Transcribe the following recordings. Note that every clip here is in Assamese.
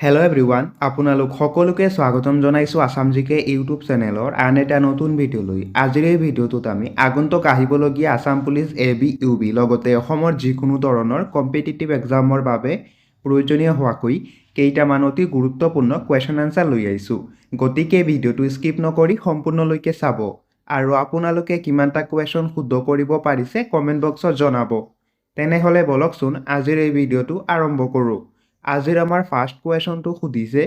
হেল্ল' এভৰিৱান, আপোনালোক সকলোকে স্বাগতম জনাইছোঁ আছাম জিকে ইউটিউব চেনেলৰ আন এটা নতুন ভিডিঅ'লৈ। আজিৰ এই ভিডিঅ'টোত আমি আগন্তুক আহিবলগীয়া আছাম পুলিচ AB UB লগতে অসমৰ যিকোনো ধৰণৰ কম্পিটিটিভ এক্সামৰ বাবে প্ৰয়োজনীয় হোৱাকৈ কেইটামান অতি গুৰুত্বপূৰ্ণ কুৱেশ্যন আনচাৰ লৈ আহিছোঁ। গতিকে ভিডিঅ'টো স্কিপ নকৰি সম্পূৰ্ণলৈকে চাব আৰু আপোনালোকে কিমানটা কুৱেশ্যন শুদ্ধ কৰিব পাৰিছে কমেণ্ট বক্সত জনাব। তেনেহ'লে বলকচোন আজিৰ এই ভিডিঅ'টো আৰম্ভ কৰোঁ। আজিৰ আমাৰ ফাৰ্ষ্ট কুৱেশ্যনটো সুধিছে,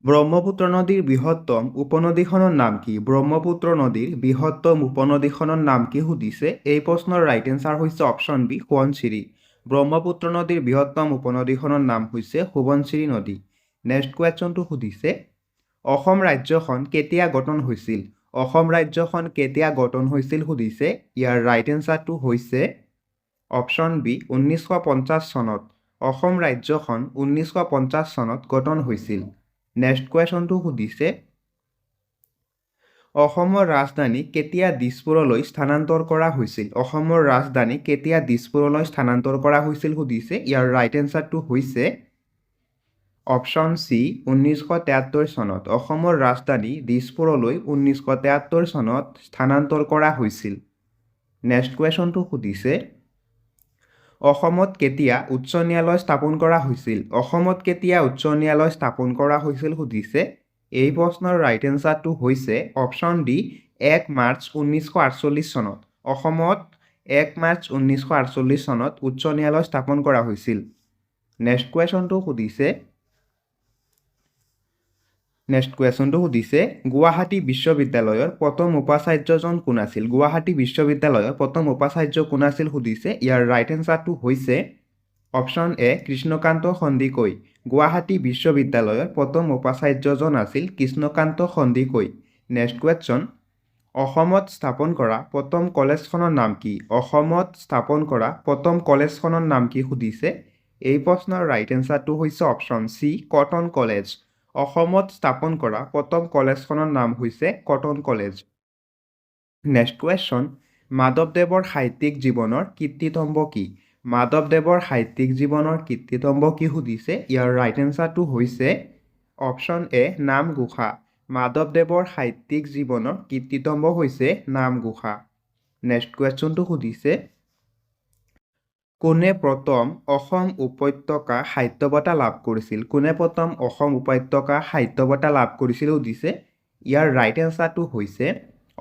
ব্ৰহ্মপুত্ৰ নদীৰ বৃহত্তম উপনদীখনৰ নাম কি? ব্ৰহ্মপুত্ৰ নদীৰ বৃহত্তম উপনদীখনৰ নাম কি সুধিছে। এই প্ৰশ্নৰ ৰাইট এনচাৰ হৈছে অপশ্যন বি, সোৱণশিৰি। ব্ৰহ্মপুত্ৰ নদীৰ বৃহত্তম উপনদীখনৰ নাম হৈছে সোৱণশিৰি নদী। নেক্সট কুৱেশ্যনটো সুধিছে, অসম ৰাজ্যখন কেতিয়া গঠন হৈছিল? অসম ৰাজ্যখন কেতিয়া গঠন হৈছিল সুধিছে। ইয়াৰ ৰাইট এনচাৰটো হৈছে অপশ্যন বি, 1950 চনত। অসম ৰাজ্যখন 1950 চনত গঠন হৈছিল। নেক্সট কুৱেশ্যনটো সুধিছে, অসমৰ ৰাজধানী কেতিয়া দিছপুৰলৈ স্থানান্তৰ কৰা হৈছিল? অসমৰ ৰাজধানী কেতিয়া দিছপুৰলৈ স্থানান্তৰ কৰা হৈছিল সুধিছে। ইয়াৰ ৰাইট এনচাৰটো হৈছে অপশ্যন চি, 1973 চনত। অসমৰ ৰাজধানী দিছপুৰলৈ 1973 চনত স্থানান্তৰ কৰা হৈছিল। নেক্সট কুৱেশ্যনটো সুধিছে, অসমত কেতিয়া উচ্চ ন্যায়ালয় স্থাপন কৰা হৈছিল? অসমত কেতিয়া উচ্চ ন্যায়ালয় স্থাপন কৰা হৈছিল সুধিছে। এই প্ৰশ্নৰ ৰাইট এনচাৰটো হৈছে অপশ্যন ডি, 1 মাৰ্চ 1948 চনত। অসমত 1 মাৰ্চ 1948 চনত উচ্চ ন্যায়ালয় স্থাপন কৰা হৈছিল। নেক্সট কুৱেশ্যনটো সুধিছে, গুৱাহাটী বিশ্ববিদ্যালয়ৰ প্ৰথম উপাচাৰ্যজন কোন আছিল? গুৱাহাটী বিশ্ববিদ্যালয়ৰ প্ৰথম উপাচাৰ্য কোন আছিল সুধিছে। ইয়াৰ ৰাইট এনচাৰটো হৈছে অপশ্যন এ, কৃষ্ণকান্ত সন্দিকৈ। গুৱাহাটী বিশ্ববিদ্যালয়ৰ প্ৰথম উপাচাৰ্যজন আছিল কৃষ্ণকান্ত সন্দিকৈ। নেক্সট কুৱেশ্যন, অসমত স্থাপন কৰা প্ৰথম কলেজখনৰ নাম কি? অসমত স্থাপন কৰা প্ৰথম কলেজখনৰ নাম কি সুধিছে। এই প্ৰশ্নৰ ৰাইট এনচাৰটো হৈছে অপশ্যন চি, কটন কলেজ। অসমত স্থাপন কৰা প্ৰথম কলেজখনৰ নাম হৈছে কটন কলেজ। নেক্সট কুৱেশ্যন, মাধৱদেৱৰ সাহিত্যিক জীৱনৰ কীৰ্তিস্তম্ভ কি? মাধৱদেৱৰ সাহিত্যিক জীৱনৰ কীৰ্তিস্তম্ভ কি সুধিছে। ইয়াৰ ৰাইট এনচাৰটো হৈছে অপশ্যন এ, নামঘোষা। মাধৱদেৱৰ সাহিত্যিক জীৱনৰ কীৰ্তিস্তম্ভ হৈছে নামঘোষা। নেক্সট কুৱেশ্যনটো সুধিছে, কোনে প্ৰথম অসম উপত্যকা সাহিত্য বঁটা লাভ কৰিছিল? কোনে প্ৰথম অসম উপত্যকা সাহিত্য বঁটা লাভ কৰিছিল সুধিছে। ইয়াৰ ৰাইট এনচাৰটো হৈছে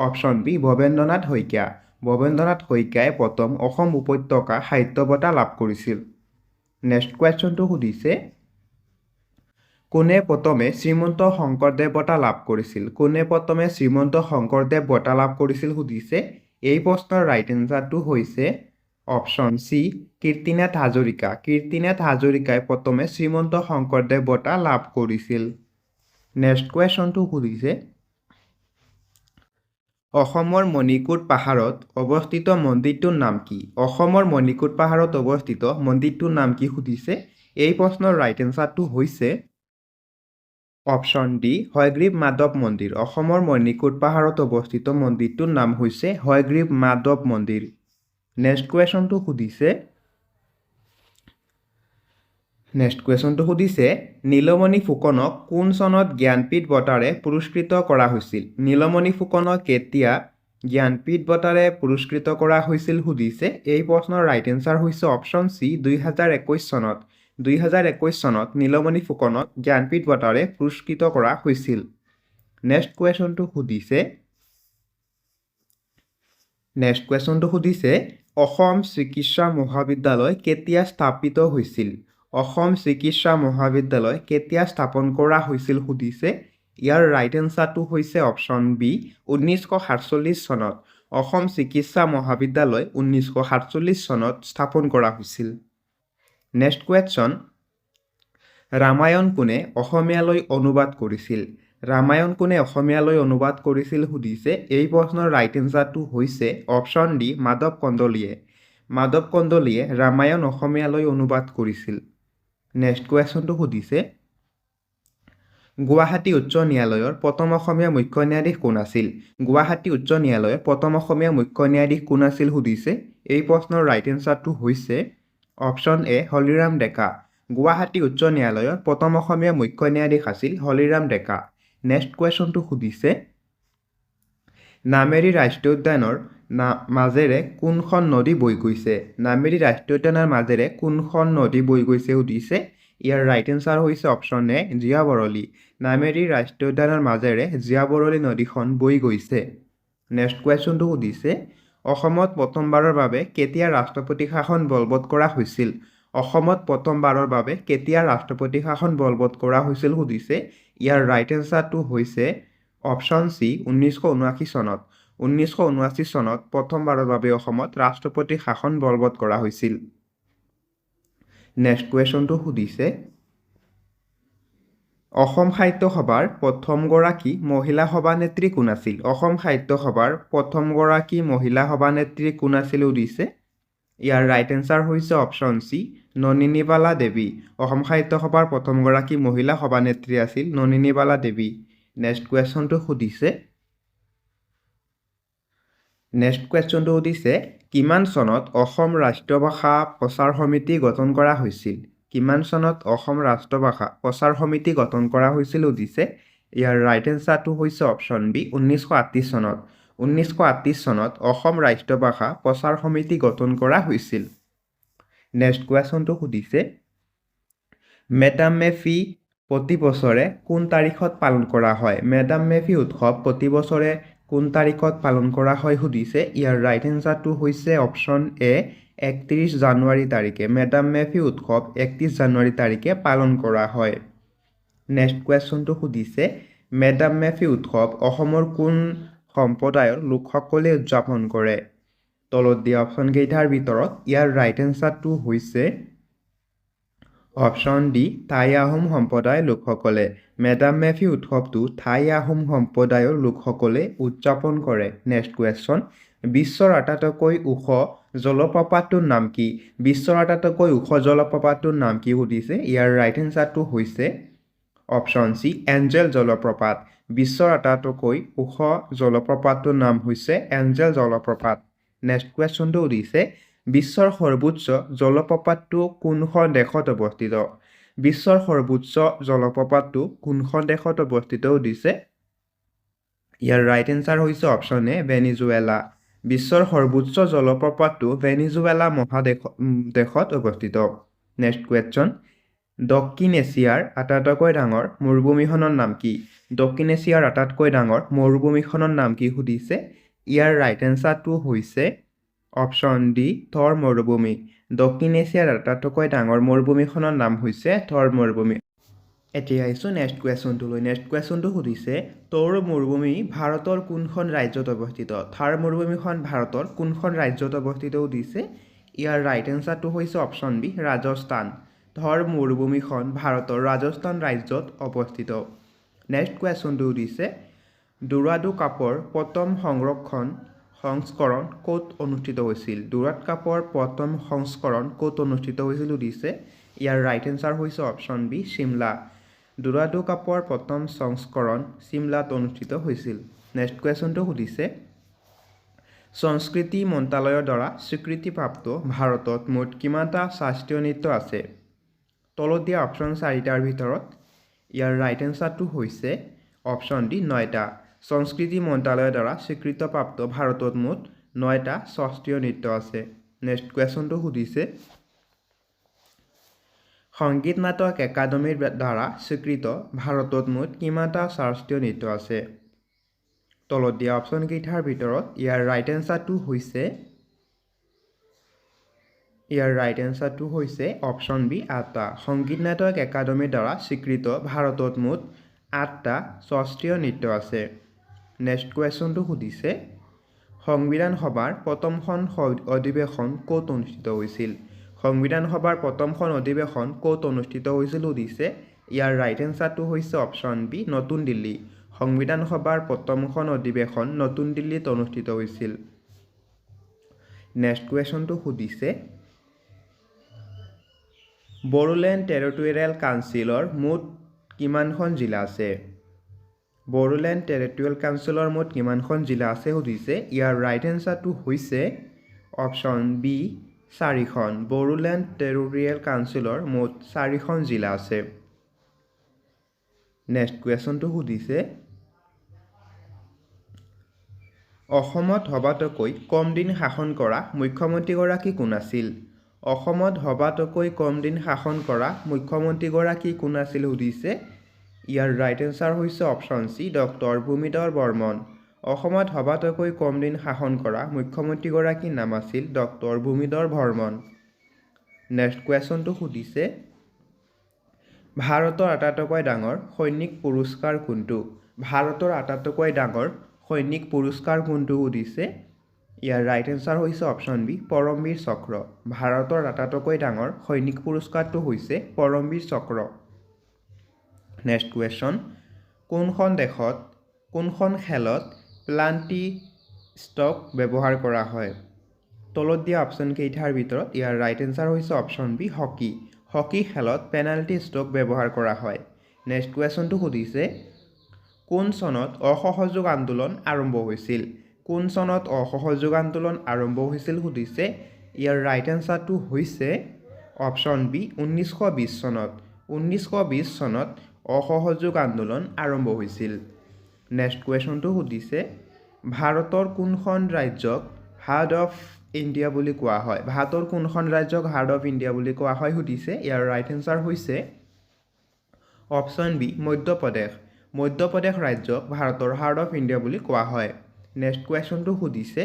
অপশ্যন বি, ভৱেন্দ্ৰনাথ শইকীয়া। ভৱেন্দ্ৰনাথ শইকীয়াই প্ৰথম অসম উপত্যকা সাহিত্য বঁটা লাভ কৰিছিল। নেক্সট কুৱেশ্যনটো সুধিছে, কোনে প্ৰথমে শ্ৰীমন্ত শংকৰদেৱ বঁটা লাভ কৰিছিল? কোনে প্ৰথমে শ্ৰীমন্ত শংকৰদেৱ বঁটা লাভ কৰিছিল সুধিছে। এই প্ৰশ্নৰ ৰাইট এনচাৰটো হৈছে অপশ্যন চি, কীৰ্তিনাথ হাজৰিকা। কীৰ্তিনাথ হাজৰিকাই প্ৰথমে শ্ৰীমন্ত শংকৰদেৱ বঁটা লাভ কৰিছিল। নেক্সট কুৱেশ্যনটো সুধিছে, অসমৰ মণিকোট পাহাৰত অৱস্থিত মন্দিৰটোৰ নাম কি? অসমৰ মণিকোট পাহাৰত অৱস্থিত মন্দিৰটোৰ নাম কি সুধিছে। এই প্ৰশ্নৰ ৰাইট এনচাৰটো হৈছে অপশ্যন ডি, হয়গ্ৰীৱ মাধৱ মন্দিৰ। অসমৰ মণিকোট পাহাৰত অৱস্থিত মন্দিৰটোৰ নাম হৈছে হয়গ্ৰীৱ মাধৱ মন্দিৰ। নেক্সট কুৱেশ্যনটো সুধিছে, নীলমণি ফুকনক কোন চনত জ্ঞানপীঠ বঁটাৰে পুৰস্কৃত কৰা হৈছিল? নীলমণি ফুকনক কেতিয়া জ্ঞানপীঠ বঁটাৰে পুৰস্কৃত কৰা হৈছিল সুধিছে। এই প্ৰশ্নৰ ৰাইট এনচাৰ হৈছে অপশ্যন চি, 2021 চনত। 2021 চনত নীলমণি ফুকনক জ্ঞানপীঠ বঁটাৰে পুৰস্কৃত কৰা হৈছিল। নেক্সট কুৱেশ্যনটো সুধিছে, অসম চিকিৎসা মহাবিদ্যালয় কেতিয়া স্থাপিত হৈছিল? অসম চিকিৎসা মহাবিদ্যালয় কেতিয়া স্থাপন কৰা হৈছিল সুধিছে। ইয়াৰ ৰাইট এনচাৰটো হৈছে অপশ্যন বি, 1947 চনত। অসম চিকিৎসা মহাবিদ্যালয় 1947 চনত স্থাপন কৰা হৈছিল। নেক্সট কুৱেশ্যন, ৰামায়ণ কোনে অসমীয়ালৈ অনুবাদ কৰিছিল? ৰামায়ণ কোনে অসমীয়ালৈ অনুবাদ কৰিছিল সুধিছে। এই প্ৰশ্নৰ ৰাইট এনচাৰটো হৈছে অপশ্যন ডি, মাধৱ কন্দলীয়ে। মাধৱ কন্দলীয়ে ৰামায়ণ অসমীয়ালৈ অনুবাদ কৰিছিল। নেক্সট কুৱেশ্যনটো সুধিছে, গুৱাহাটী উচ্চ ন্যায়ালয়ৰ প্ৰথম অসমীয়া মুখ্য ন্যায়াধীশ কোন আছিল? গুৱাহাটী উচ্চ ন্যায়ালয়ৰ প্ৰথম অসমীয়া মুখ্য ন্যায়াধীশ কোন আছিল সুধিছে। এই প্ৰশ্নৰ ৰাইট এনচাৰটো হৈছে অপশ্যন এ, হলিৰাম ডেকা। গুৱাহাটী উচ্চ ন্যায়ালয়ৰ প্ৰথম অসমীয়া মুখ্য ন্যায়াধীশ আছিল হলিৰাম ডেকা। নেক্সট কুৱেশ্যনটো সুধিছে নামেৰী ৰাষ্ট্ৰীয় উদ্যানৰ মাজেৰে কোনখন নদী বৈ গৈছে? নামেৰী ৰাষ্ট্ৰীয় উদ্যানৰ মাজেৰে কোনখন নদী বৈ গৈছে সুধিছে। ইয়াৰ ৰাইট এনচাৰ হৈছে অপশ্যন এ জীয়াবৰলী। নামেৰী ৰাষ্ট্ৰীয় উদ্যানৰ মাজেৰে জীয়াবৰলী নদীখন বৈ গৈছে। নেক্সট কুৱেশ্যনটো সুধিছে অসমত প্ৰথমবাৰৰ বাবে কেতিয়া ৰাষ্ট্ৰপতি শাসন বলবৎ কৰা হৈছিল? অসমত প্ৰথমবাৰৰ বাবে কেতিয়া ৰাষ্ট্ৰপতি শাসন বলবৎ কৰা হৈছিল সুধিছে। ইয়াৰ ৰাইট এনচাৰটো হৈছে অপশ্যন চি 1979 চনত। 1979 চনত প্ৰথমবাৰৰ বাবে অসমত ৰাষ্ট্ৰপতি শাসন বলবৎ কৰা হৈছিল। নেক্সট কুৱেশ্যনটো সুধিছে অসম সাহিত্য সভাৰ প্ৰথমগৰাকী মহিলা সভানেত্ৰী কোন আছিল? অসম সাহিত্য সভাৰ প্ৰথমগৰাকী মহিলা সভানেত্ৰী কোন আছিল সুধিছে। ইয়াৰ ৰাইট এনচাৰ হৈছে অপশ্যন চি নলিনীবালা দেৱী। অসম সাহিত্য সভাৰ প্ৰথমগৰাকী মহিলা সভানেত্ৰী আছিল নলিনীবালা দেৱী। নেক্সট কুৱেশ্যনটো সুধিছে কিমান চনত অসম ৰাষ্ট্ৰীয় ভাষা প্ৰচাৰ সমিতি গঠন কৰা হৈছিল? কিমান চনত অসম ৰাষ্ট্ৰীয় ভাষা প্ৰচাৰ সমিতি গঠন কৰা হৈছিল সুধিছে। ইয়াৰ ৰাইট এনচাৰটো হৈছে অপশ্যন বি 1938 চনত। 1938 চনত অসম ৰাষ্ট্ৰীয় ভাষা প্ৰচাৰ সমিতি গঠন কৰা হৈছিল। নেক্সট কুৱেশ্যনটো সুধিছে মেডাম মে ফি প্ৰতি বছৰে কোন তাৰিখত পালন কৰা হয়? মেডাম মে ফি উৎসৱ প্ৰতি বছৰে কোন তাৰিখত পালন কৰা হয় সুধিছে। ইয়াৰ ৰাইট এনচাৰটো হৈছে অপশ্যন এ 31 জানুৱাৰী তাৰিখে। মেডাম মে ফি উৎসৱ 31 জানুৱাৰী তাৰিখে পালন কৰা হয়। নেক্সট কুৱেশ্যনটো সুধিছে মেডাম মে ফি উৎসৱ অসমৰ কোন সম্প্ৰদায়ৰ লোকসকলে উদযাপন কৰে? তলত দিয়া অপশ্যনকেইটাৰ ভিতৰত ইয়াৰ ৰাইট এনচাৰটো হৈছে অপশ্যন ডি টাই আহোম সম্প্ৰদায়ৰ লোকসকলে। মেডাম মে ফি উৎসৱটো টাই আহোম সম্প্ৰদায়ৰ লোকসকলে উদযাপন কৰে। নেক্সট কুৱেশ্যন বিশ্বৰ আটাইতকৈ ওখ জলপ্ৰপাতটোৰ নাম কি? বিশ্বৰ আটাইতকৈ ওখ জলপ্ৰপাতটোৰ নাম কি সুধিছে। ইয়াৰ ৰাইট এনচাৰটো হৈছে অপশ্যন চি এঞ্জেল জলপ্ৰপাত। বিশ্বৰ আটাইতকৈ ওখ জলপ্ৰপাতটোৰ নাম হৈছে এঞ্জেল জলপ্ৰপাত। নেক্সট কুৱেশ্যনটো সুধিছে বিশ্বৰ সৰ্বোচ্চ জলপ্ৰপাতটো কোনখন দেশত অৱস্থিত? বিশ্বৰ সৰ্বোচ্চ জলপ্ৰপাতটো কোনখন দেশত অৱস্থিত সুধিছে। ইয়াৰ ৰাইট এনচাৰ হৈছে অপশ্যন এ ভেনিজুৱেলা। বিশ্বৰ সৰ্বোচ্চ জলপ্ৰপাতটো ভেনিজুৱেলা মহাদেশত অৱস্থিত। নেক্সট কুৱেশ্যন দক্ষিণ এছিয়াৰ আটাইতকৈ ডাঙৰ মৰুভূমিখনৰ নাম কি? দক্ষিণ এছিয়াৰ আটাইতকৈ ডাঙৰ মৰুভূমিখনৰ নাম কি সুধিছে। ইয়াৰ ৰাইট এনচাৰটো হৈছে অপশ্যন ডি থৰ মৰুভূমি। দক্ষিণ এছিয়াৰ আটাইতকৈ ডাঙৰ মৰুভূমিখনৰ নাম হৈছে থৰ মৰুভূমি। এতিয়া আহিছোঁ নেক্সট কুৱেশ্যনটোলৈ। নেক্সট কুৱেশ্যনটো সুধিছে থৰ মৰুভূমি ভাৰতৰ কোনখন ৰাজ্যত অৱস্থিত? থৰ মৰুভূমিখন ভাৰতৰ কোনখন ৰাজ্যত অৱস্থিত সুধিছে। ইয়াৰ ৰাইট এনচাৰটো হৈছে অপশ্যন বি ৰাজস্থান। থৰ মৰুভূমিখন ভাৰতৰ ৰাজস্থান ৰাজ্যত অৱস্থিত। নেক্সট কুৱেশ্যনটো সুধিছে ডুৰাডু কাপৰ প্ৰথম সংস্কৰণ ক'ত অনুষ্ঠিত হৈছিল? ডুৰাডু কাপৰ প্ৰথম সংস্কৰণ ক'ত অনুষ্ঠিত হৈছিল সুধিছে। ইয়াৰ ৰাইট এনচাৰ হৈছে অপশ্যন বি চিমলা। ডুৰাডু কাপৰ প্ৰথম সংস্কৰণ চিমলাত অনুষ্ঠিত হৈছিল। নেক্সট কুৱেশ্যনটো সুধিছে সংস্কৃতি মন্ত্ৰালয়ৰ দ্বাৰা স্বীকৃতিপ্ৰাপ্ত ভাৰতত মুঠ কিমানটা শাস্ত্ৰীয় নৃত্য আছে? তলত দিয়া অপশ্যন চাৰিটাৰ ভিতৰত ইয়াৰ ৰাইট এনচাৰটো হৈছে অপশ্যন ডি 9টা। সংস্কৃতি মন্ত্ৰালয়ৰ দ্বাৰা স্বীকৃতিপ্ৰাপ্ত ভাৰতত মুঠ 9টা শাস্ত্ৰীয় নৃত্য আছে। নেক্সট কুৱেশ্যনটো সুধিছে সংগীত নাটক একাডেমীৰ দ্বাৰা স্বীকৃত ভাৰতত মুঠ কিমানটা শাস্ত্ৰীয় নৃত্য আছে? তলত দিয়া অপশ্যনকেইটাৰ ভিতৰত ইয়াৰ ৰাইট এনচাৰটো হৈছে অপশ্যন বি 8টা। সংগীত নাটক একাডেমীৰ দ্বাৰা স্বীকৃত ভাৰতত মুঠ 8টা শাস্ত্ৰীয় নৃত্য আছে। নেক্সট কুৱেশ্যনটো সুধিছে সংবিধান সভাৰ প্ৰথমখন অধিৱেশন ক'ত অনুষ্ঠিত হৈছিল? সংবিধান সভাৰ প্ৰথমখন অধিৱেশন ক'ত অনুষ্ঠিত হৈছিল সুধিছে। ইয়াৰ ৰাইট এনচাৰটো হৈছে অপশ্যন বি নতুন দিল্লী। সংবিধান সভাৰ প্ৰথমখন অধিৱেশন নতুন দিল্লীত অনুষ্ঠিত হৈছিল। নেক্সট কুৱেশ্যনটো সুধিছে বড়োলেণ্ড টেৰিটৰিয়েল কাউন্সিলৰ মুঠ কিমানখন জিলা আছে? বড়োলেণ্ড টেৰিটৰিয়েল কাউন্সিলৰ মুঠ কিমানখন জিলা আছে সুধিছে। ইয়াৰ ৰাইট এনচাৰটো হৈছে অপশ্যন বি 4খন। বড়োলেণ্ড টেৰিটৰিয়েল কাউন্সিলৰ মুঠ 4খন জিলা আছে। নেক্সট কুৱেশ্যনটো সুধিছে অসমত সবাতোকৈ কম দিন শাসন কৰা মুখ্যমন্ত্ৰীগৰাকী কোন আছিল? অসমত সবাতোকৈ কম দিন শাসন কৰা মুখ্যমন্ত্ৰীগৰাকী কোন আছিল সুধিছে। ইয়াৰ ৰাইট এনচাৰ হৈছে option C doctor Bhumidhar Barman. অসমত সবাতোকৈ কম দিন শাসন কৰা মুখ্যমন্ত্ৰীগৰাকীৰ নাম আছিল ডক্টৰ ভূমিধৰ বৰ্মন। নেক্সট কুৱেশ্যনটো সুধিছে ভাৰতৰ আটাইতকৈ ডাঙৰ সৈনিক পুৰস্কাৰ কোনটো? ভাৰতৰ আটাইতকৈ ডাঙৰ সৈনিক পুৰস্কাৰ কোনটো সুধিছে। ইয়াৰ ৰাইট এনচাৰ হৈছে অপশ্যন বি পৰমবীৰ চক্ৰ। ভাৰতৰ আটাইতকৈ ডাঙৰ সৈনিক পুৰস্কাৰটো হৈছে পৰমবীৰ চক্ৰ। নেক্সট কুৱেশ্যন কোনখন খেলত প্লাণ্টি ষ্টক ব্যৱহাৰ কৰা হয়? তলত দিয়া অপশ্যন কেইটাৰ ভিতৰত ইয়াৰ ৰাইট এনচাৰ হৈছে অপশ্যন বি হকী। হকী খেলত পেনাল্টি ষ্টক ব্যৱহাৰ কৰা হয়। নেক্সট কুৱেশ্যনটো সুধিছে কোন চনত অসহযোগ আন্দোলন আৰম্ভ হৈছিল? কোন চনত অসহযোগ আন্দোলন আৰম্ভ হৈছিল সুধিছে। ইয়াৰ ৰাইট এনচাৰটো হৈছে অপশ্যন বি 1920 চনত। 1920 চনত অসহযোগ আন্দোলন আৰম্ভ হৈছিল। নেক্সট কুৱেশ্যনটো সুধিছে ভাৰতৰ কোনখন ৰাজ্যক হাৰ্ট অফ ইণ্ডিয়া বুলি কোৱা হয়? ভাৰতৰ কোনখন ৰাজ্যক হাৰ্ট অফ ইণ্ডিয়া বুলি কোৱা হয় সুধিছে। ইয়াৰ ৰাইট এনচাৰ হৈছে অপশ্যন বি মধ্যপ্ৰদেশ। মধ্যপ্ৰদেশ ৰাজ্যক ভাৰতৰ হাৰ্ট অফ ইণ্ডিয়া বুলি কোৱা হয়। নেক্সট কুৱেশ্যনটো সুধিছে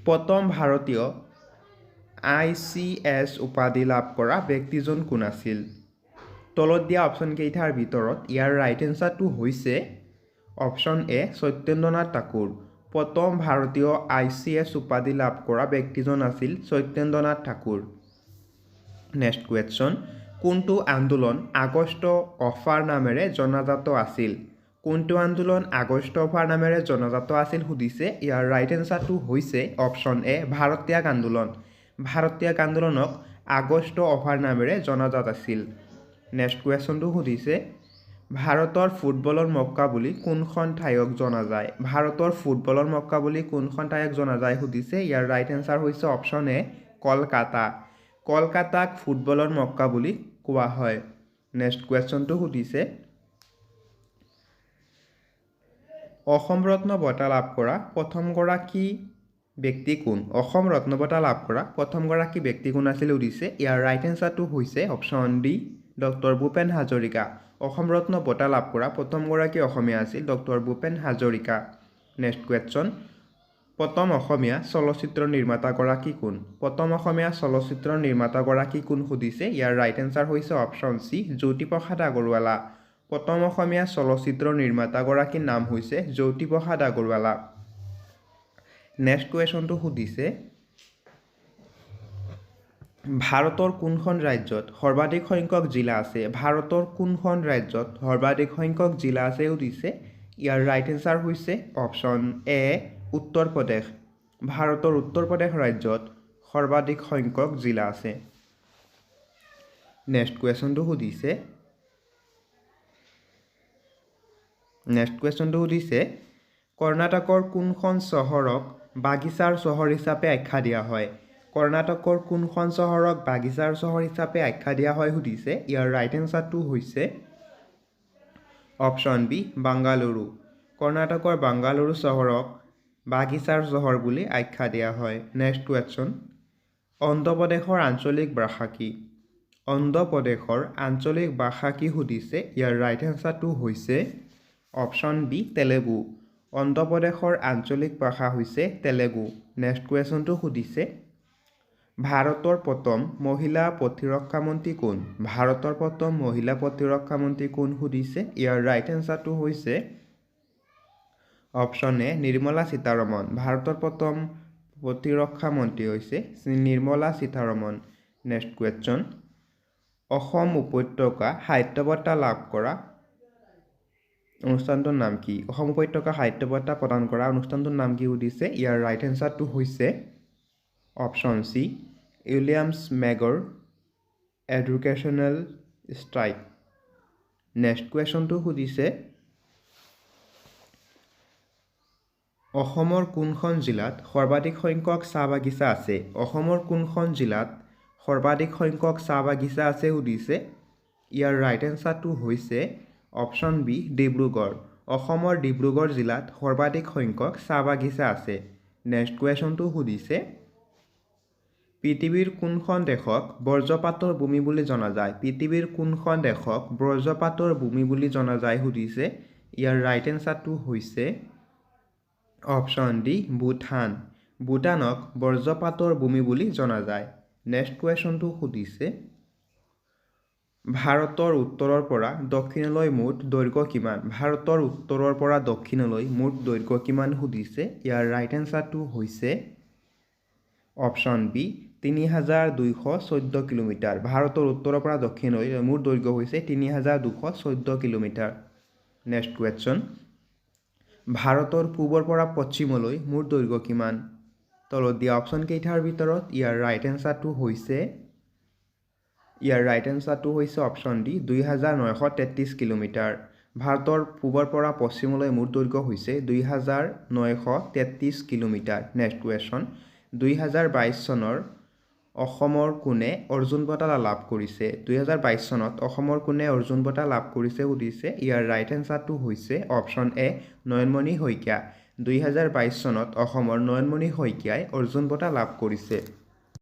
প্ৰথম ভাৰতীয় ICS উপাধি লাভ কৰা ব্যক্তিজন কোন আছিল? তলত দিয়া অপশ্যন কেইটাৰ ভিতৰত ইয়াৰ ৰাইট এনচাৰটো হৈছে অপশ্যন এ সত্যেন্দ্ৰনাথ ঠাকুৰ। প্ৰথম ভাৰতীয় ICS উপাধি লাভ কৰা ব্যক্তিজন আছিল সত্যেন্দ্ৰনাথ ঠাকুৰ। নেক্সট কুৱেশ্যন কোনটো আন্দোলন আগষ্ট অফাৰ নামেৰে জনাজাত আছিল? কোনটো আন্দোলন আগষ্ট অফাৰ নামেৰে জনাজাত আছিল সুধিছে। ইয়াৰ ৰাইট এনচাৰটো হৈছে অপশ্যন এ ভাৰত ত্যাগ আন্দোলন। ভাৰত ত্যাগ আন্দোলনক আগষ্ট অফাৰ নামেৰে জনাজাত আছিল। নেক্সট কুৱেশ্যনটো সুধিছে ভাৰতৰ ফুটবলৰ মক্কা বুলি কোনখন ঠাইক জনা যায়? ভাৰতৰ ফুটবলৰ মক্কা বুলি কোনখন ঠাইক জনা যায় সুধিছে। ইয়াৰ ৰাইট এনচাৰ হৈছে অপশ্যন এ কলকাতা। কলকাতাক ফুটবলৰ মক্কা বুলি কোৱা হয়। নেক্সট কুৱেশ্যনটো সুধিছে অসম ৰত্ন বঁটা লাভ কৰা প্ৰথমগৰাকী ব্যক্তি কোন? অসম ৰত্ন বঁটা লাভ কৰা প্ৰথমগৰাকী ব্যক্তি কোন আছিল সুধিছে। ইয়াৰ ৰাইট এনচাৰটো হৈছে option D doctor Bhupen Hazarika. Assam Ratna বঁটা লাভ কৰা প্ৰথমগৰাকী অসমীয়া আছিল doctor Bhupen Hazarika. Next question প্ৰথম অসমীয়া চলচ্চিত্ৰ নিৰ্মাতাগৰাকী কোন? প্ৰথম অসমীয়া চলচ্চিত্ৰ নিৰ্মাতাগৰাকী কোন সুধিছে। ইয়াৰ ৰাইট এনচাৰ হৈছে অপশ্যন চি জ্যোতিপ্ৰসাদ আগৰৱালা। প্ৰথম অসমীয়া চলচ্চিত্ৰ নিৰ্মাতাগৰাকীৰ নাম হৈছে জ্যোতিপ্ৰসাদ আগৰৱালা। নেক্সট কুৱেশ্যনটো সুধিছে ভাৰতৰ কোনখন ৰাজ্যত সৰ্বাধিক সংখ্যক জিলা আছে? ভাৰতৰ কোনখন ৰাজ্যত সৰ্বাধিক সংখ্যক জিলা আছে সুধিছে। ইয়াৰ ৰাইট এনচাৰ হৈছে অপশ্যন এ উত্তৰ প্ৰদেশ। ভাৰতৰ উত্তৰ প্ৰদেশ ৰাজ্যত সৰ্বাধিক সংখ্যক জিলা আছে। নেক্সট কুৱেশ্যনটো সুধিছে কৰ্ণাটকৰ কোনখন চহৰক বাগিচাৰ চহৰ হিচাপে আখ্যা দিয়া হয়? কৰ্ণাটকৰ কোনখন চহৰক বাগিচাৰ চহৰ হিচাপে আখ্যা দিয়া হয় সুধিছে। ইয়াৰ ৰাইট এনচাৰটো হৈছে অপশ্যন বি বাংগালুৰু। কৰ্ণাটকৰ বাংগালুৰু চহৰক বাগিচাৰ চহৰ বুলি আখ্যা দিয়া হয়। নেক্সট কুৱেশ্যন অন্ধ্ৰপ্ৰদেশৰ আঞ্চলিক ভাষা কি? অন্ধ্ৰপ্ৰদেশৰ আঞ্চলিক ভাষা কি সুধিছে। ইয়াৰ ৰাইট এনচাৰটো হৈছে অপশ্যন বি তেলেগু। অন্ধ্ৰপ্ৰদেশৰ আঞ্চলিক ভাষা হৈছে তেলেগু। নেক্সট কুৱেশ্যনটো সুধিছে ভাৰতৰ প্ৰথম মহিলা প্ৰতিৰক্ষা মন্ত্ৰী কোন? ভাৰতৰ প্ৰথম মহিলা প্ৰতিৰক্ষা মন্ত্ৰী কোন সুধিছে। ইয়াৰ ৰাইট এনচাৰটো হৈছে অপশ্যন এ নিৰ্মলা সীতাৰমণ। ভাৰতৰ প্ৰথম প্ৰতিৰক্ষা মন্ত্ৰী হৈছে নিৰ্মলা সীতাৰমণ। নেক্সট কুৱেশ্যন অসম উপত্যকা সাহিত্য বঁটা লাভ কৰা অনুষ্ঠানটোৰ নাম কি? অসম উপত্যকা সাহিত্য বঁটা প্ৰদান কৰা অনুষ্ঠানটোৰ নাম কি সুধিছে। ইয়াৰ ৰাইট এনচাৰটো হৈছে option C Williams Magor educational strike. Next কুৱেশ্যনটো সুধিছে অসমৰ কোনখন জিলাত সৰ্বাধিক সংখ্যক চাহ বাগিচা আছে? অসমৰ কোনখন জিলাত সৰ্বাধিক সংখ্যক চাহ বাগিচা আছে সুধিছে। ইয়াৰ ৰাইট এনচাৰটো হৈছে অপশ্যন বি ডিব্ৰুগড়। অসমৰ ডিব্ৰুগড় জিলাত সৰ্বাধিক সংখ্যক চাহ বাগিচা আছে। নেক্সট কুৱেশ্যনটো সুধিছে পৃথিৱীৰ কোনখন দেশক বজ্ৰপাতৰ ভূমি বুলি জনা যায়? পৃথিৱীৰ কোনখন দেশক বজ্ৰপাতৰ ভূমি বুলি জনা যায় সুধিছে। ইয়াৰ ৰাইট এনচাৰটো হৈছে অপশ্যন ডি ভূটান। ভূটানক বজ্ৰপাতৰ ভূমি বুলি জনা যায়। নেক্সট কুৱেশ্যনটো সুধিছে ভাৰতৰ উত্তৰৰ পৰা দক্ষিণলৈ মুঠ দৈৰ্ঘ্য কিমান? ভাৰতৰ উত্তৰৰ পৰা দক্ষিণলৈ মুঠ দৈৰ্ঘ্য কিমান সুধিছে। ইয়াৰ ৰাইট এনচাৰটো হৈছে অপশ্যন বি ৩,২১৪ কিলোমিটাৰ। ভাৰতৰ উত্তৰৰ পৰা দক্ষিণলৈ মুঠ দৈৰ্ঘ্য হৈছে ৩,২১৪ কিলোমিটাৰ। নেক্সট কুৱেশ্যন ভাৰতৰ পূবৰ পৰা পশ্চিমলৈ মুঠ দৈৰ্ঘ্য কিমান? তলত দিয়া অপশ্যন কেইটাৰ ভিতৰত ইয়াৰ ৰাইট এনচাৰটো হৈছে অপশ্যন ডি ২,৯৩৩ কিলোমিটাৰ। ভাৰতৰ পূবৰ পৰা পশ্চিমলৈ মুঠ দৈৰ্ঘ্য হৈছে ২,৯৩৩ কিলোমিটাৰ। নেক্সট কুৱেশ্যন ২০২২ চনৰ অসমৰ কোনে অৰ্জুন বঁটা লাভ কৰিছে? ২০২২ চনত অসমৰ কোনে অৰ্জুন বঁটা লাভ কৰিছে সুধিছে। ইয়াৰ ৰাইট এনচাৰটো হৈছে অপশ্যন এ নয়নমণি শইকীয়া। ২০২২ চনত অসমৰ নয়নমণি শইকীয়াই অৰ্জুন বঁটা লাভ কৰিছে।